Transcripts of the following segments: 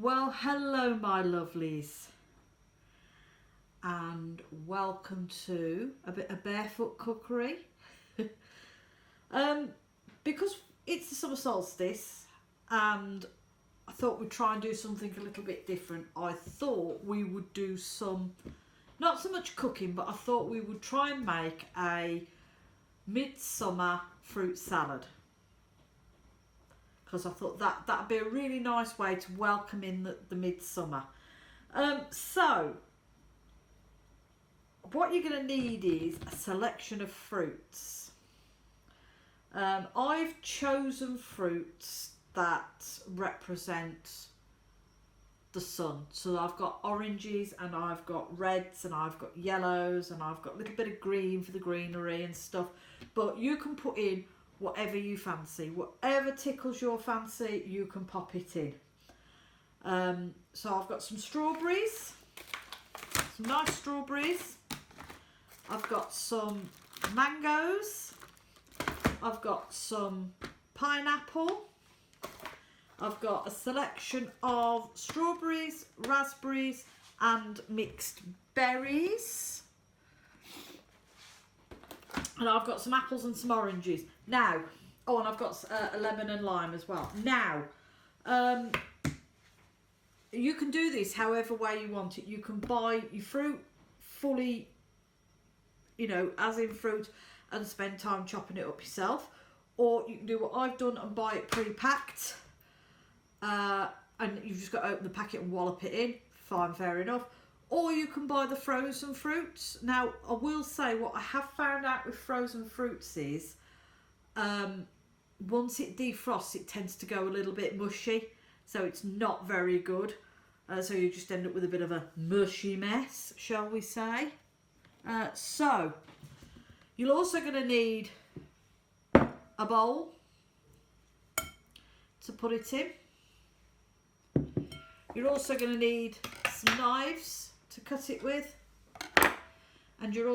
Well, hello my lovelies, and welcome to a bit of Barefoot cookery. Because it's the summer solstice and I thought we'd try and do something a little bit different. I thought we would do some, not so much cooking, but I thought we would try and make a midsummer fruit salad. Because I thought that'd be a really nice way to welcome in the midsummer. So what you're going to need is a selection of fruits. I've chosen fruits that represent the sun. So I've got oranges and I've got reds and I've got yellows and I've got a little bit of green for the greenery and stuff. But you can put in whatever you fancy, whatever tickles your fancy, you can pop it in. So I've got some strawberries, some nice strawberries. I've got some mangoes. I've got some pineapple. I've got a selection of strawberries, raspberries and mixed berries. And I've got some apples and some oranges. Now, oh, and I've got a lemon and lime as well. Now, you can do this however way you want it. You can buy your fruit fully, you know, as in fruit, and spend time chopping it up yourself. Or you can do what I've done and buy it pre-packed. And you've just got to open the packet and wallop it in. Fine, fair enough. Or you can buy the frozen fruits. Now, I will say what I have found out with frozen fruits is once it defrosts, it tends to go a little bit mushy. So it's not very good. So you just end up with a bit of a mushy mess, shall we say. So, you're also going to need a bowl to put it in. You're also going to need some knives to cut it with, and you can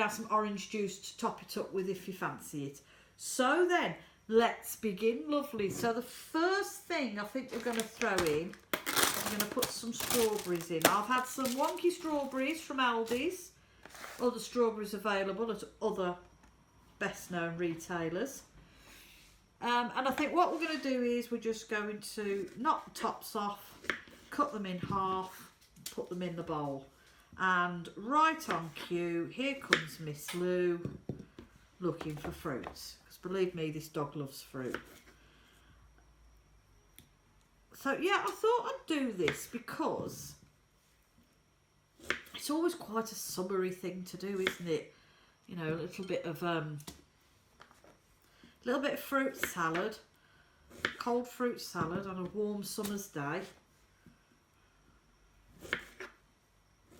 have some orange juice to top it up with if you fancy it. So then let's begin, lovely. So the first thing I think we're going to throw in, I'm going to put some strawberries in. I've had some wonky strawberries from Aldi's, other strawberries available at other best known retailers. And I think what we're going to do is we're just going to knock the tops off, cut them in half, put them in the bowl. And right on cue, here comes Miss Lou looking for fruits. Because believe me, this dog loves fruit. So yeah, I thought I'd do this because it's always quite a summery thing to do, isn't it? You know, a little bit of fruit salad, cold fruit salad on a warm summer's day.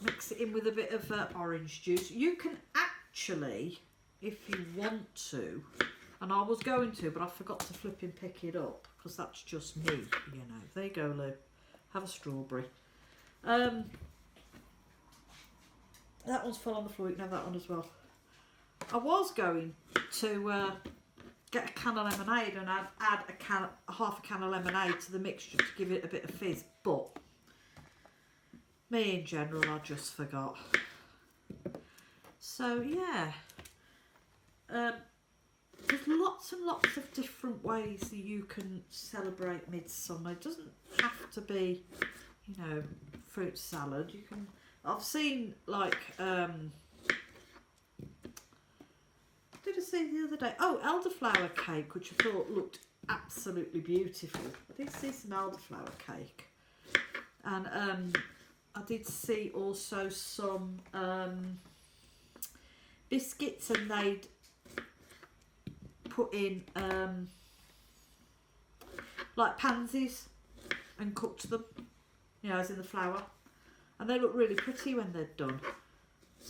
Mix it in with a bit of orange juice. You can actually, if you want to, and I was going to, but I forgot to flip and pick it up because that's just me, you know. There you go, Lou. Have a strawberry. That one's full on the floor. You can have that one as well. I was going to get a can of lemonade and add half a can of lemonade to the mixture to give it a bit of fizz, but me in general, I just forgot. So yeah, there's lots and lots of different ways that you can celebrate midsummer. It doesn't have to be, you know, fruit salad. You can. I've seen like did I see the other day? Oh, elderflower cake, which I thought looked absolutely beautiful. I did see some elderflower cake, and I did see also some biscuits, and they'd put in like pansies and cooked them, you know, as in the flour, and they look really pretty when they're done.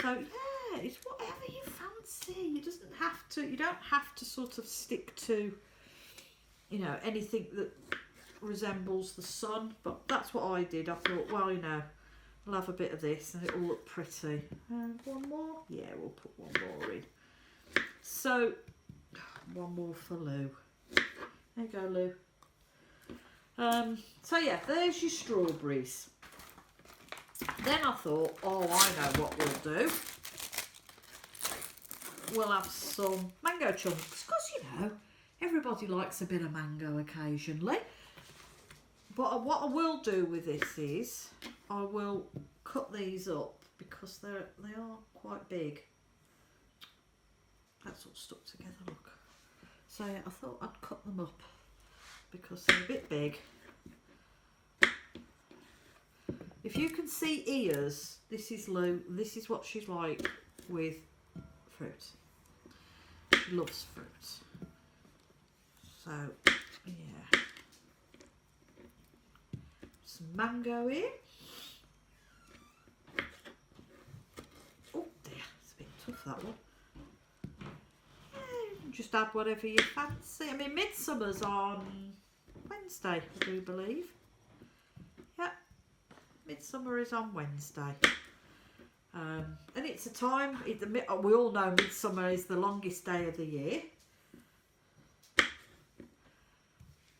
So yeah, it's whatever you fancy. You don't have to sort of stick to, you know, anything that resembles the sun, but that's what I did. I thought, well, you know, I'll have a bit of this and it'll look pretty. And one more? Yeah, we'll put one more in. So, one more for Lou. There you go, Lou. So yeah, there's your strawberries. Then I thought, oh, I know what we'll do. We'll have some mango chunks, because you know, everybody likes a bit of mango occasionally. But what I will do with this is, I will cut these up because they are quite big. That's all stuck together, look. So I thought I'd cut them up because they're a bit big. If you can see ears, this is Lou. This is what she's like with fruit. She loves fruit. So, yeah. Some mango in. Oh dear, it's a bit tough, that one. Yeah, just add whatever you fancy. I mean, Midsummer's on Wednesday, I do believe. Yeah, Midsummer is on Wednesday. And it's a time, we all know Midsummer is the longest day of the year.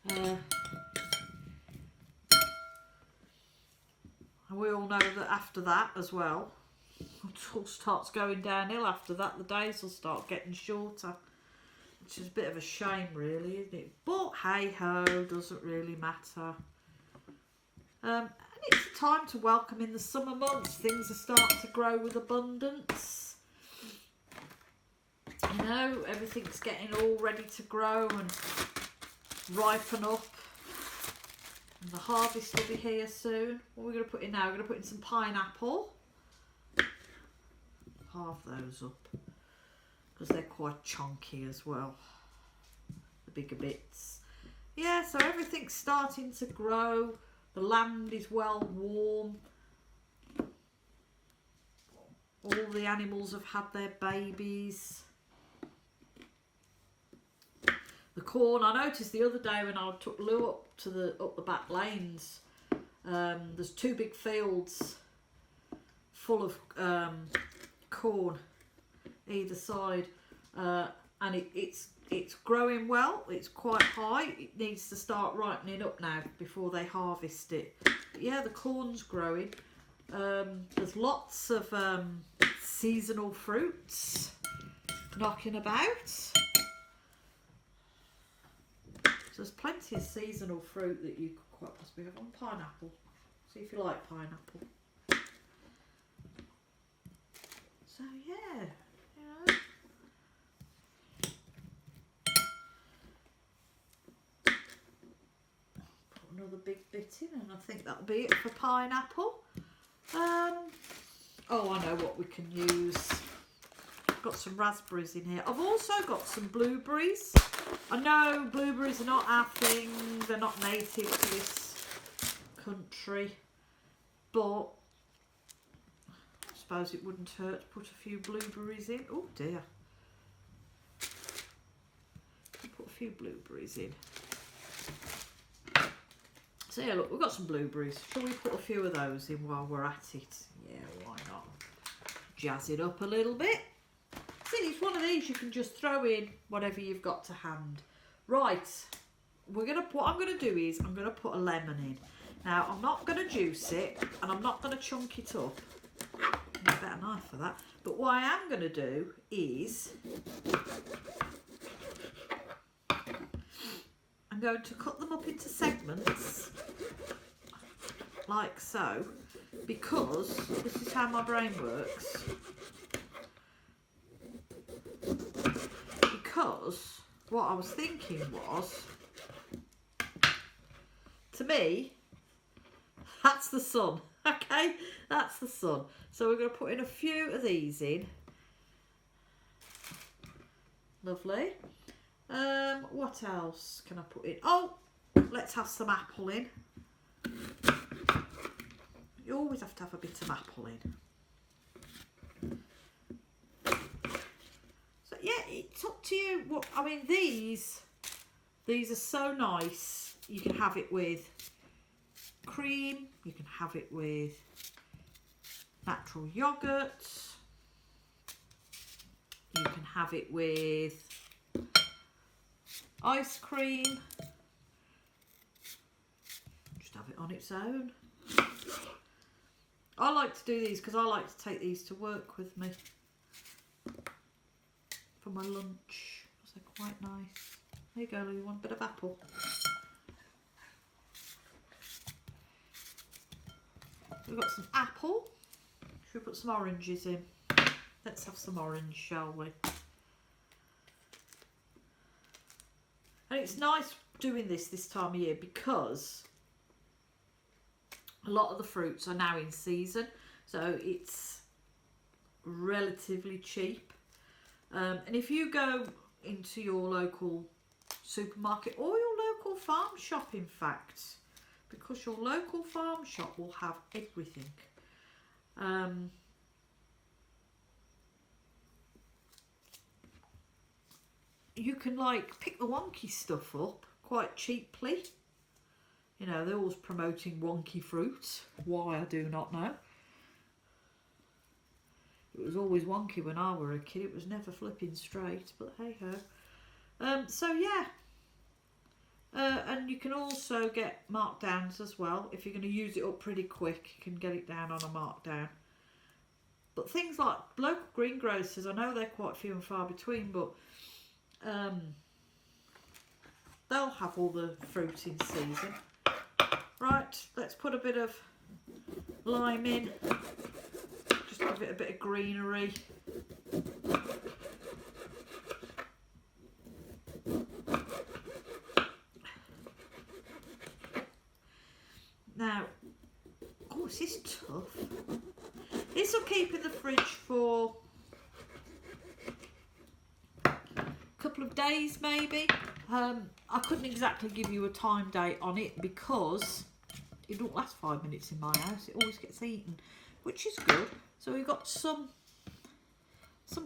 And we all know that after that as well, it all starts going downhill after that. The days will start getting shorter, which is a bit of a shame really, isn't it? But hey ho, doesn't really matter. And it's a time to welcome in the summer months. Things are starting to grow with abundance. You know, everything's getting all ready to grow and ripen up. And the harvest will be here soon. What are we going to put in now? We're going to put in some pineapple. Halve those up because they're quite chunky as well, the bigger bits. Yeah, so everything's starting to grow. The land is well warm. All the animals have had their babies. The corn, I noticed the other day when I took Lou up to the back lanes, there's two big fields full of corn either side, and it's growing well. It's quite high. It needs to start ripening up now before they harvest it. But yeah, the corn's growing. There's lots of seasonal fruits knocking about. So there's plenty of seasonal fruit that you could quite possibly have on. Pineapple. See if you like pineapple. So yeah, you know. Put another big bit in and I think that'll be it for pineapple. Oh, I know what we can use. I've got some raspberries in here. I've also got some blueberries. I know blueberries are not our thing, they're not native to this country, but I suppose it wouldn't hurt to put a few blueberries in. Oh dear. Put a few blueberries in. So yeah, look, we've got some blueberries. Shall we put a few of those in while we're at it? Yeah, why not? Jazz it up a little bit. See, it's one of these you can just throw in whatever you've got to hand. Right, what I'm gonna do is I'm gonna put a lemon in. Now I'm not gonna juice it and I'm not gonna chunk it up. I need a better knife for that. But what I am gonna do is I'm going to cut them up into segments like so, because this is how my brain works. Because what I was thinking was, to me, that's the sun, okay? That's the sun. So we're going to put in a few of these in. Lovely. What else can I put in? Oh, let's have some apple in. You always have to have a bit of apple in. So yeah, it's up to you. What I mean, these are so nice. You can have it with cream. You can have it with natural yogurt. You can have it with ice cream. have it on its own. I like to do these because I like to take these to work with me for my lunch. They're quite nice. There you go, Lou, you want a bit of apple. We've got some apple. Should we put some oranges in? Let's have some orange, shall we? And it's nice doing this time of year because a lot of the fruits are now in season, so it's relatively cheap. And if you go into your local supermarket or your local farm shop, in fact, because your local farm shop will have everything. You can like pick the wonky stuff up quite cheaply. You know, they're always promoting wonky fruits. Why, I do not know. It was always wonky when I were a kid. It was never flipping straight, but hey ho. So yeah. And you can also get markdowns as well. If you're going to use it up pretty quick, you can get it down on a markdown. But things like local greengrocers, I know they're quite few and far between, but they'll have all the fruit in season. Right, let's put a bit of lime in. Just give it a bit of greenery. Now, oh, this is tough. This will keep in the fridge for a couple of days maybe. I couldn't exactly give you a time date on it because it don't last 5 minutes in my house. It always gets eaten, which is good. So we've got some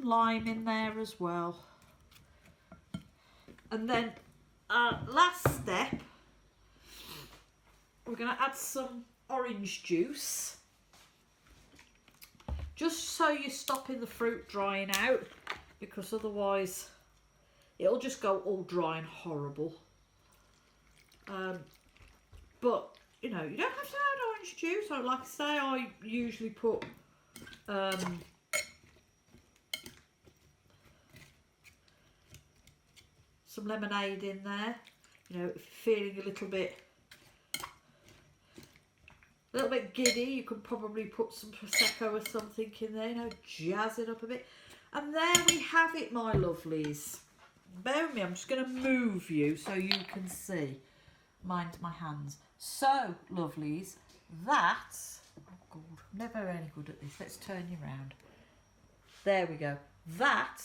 lime in there as well. And then last step, we're going to add some orange juice. Just so you're stopping the fruit drying out, because otherwise it'll just go all dry and horrible. But, you know, you don't have to add orange juice. So, like I say, I usually put some lemonade in there. You know, if you're feeling a little bit giddy, you could probably put some Prosecco or something in there, you know, jazz it up a bit. And there we have it, my lovelies. Bear with me, I'm just going to move you so you can see. Mind my hands. So, lovelies, that, oh God, I'm never any good at this. Let's turn you round. There we go. That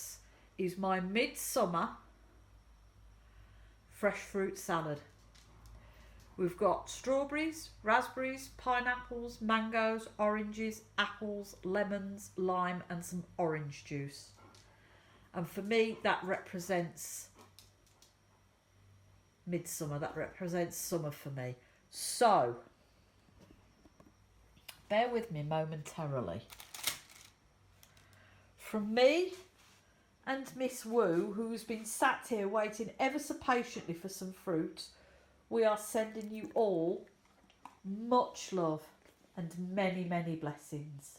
is my midsummer fresh fruit salad. We've got strawberries, raspberries, pineapples, mangoes, oranges, apples, lemons, lime and some orange juice. And for me, that represents midsummer. That represents summer for me. So, bear with me momentarily. From me and Miss Wu, who's been sat here waiting ever so patiently for some fruit, we are sending you all much love and many, many blessings.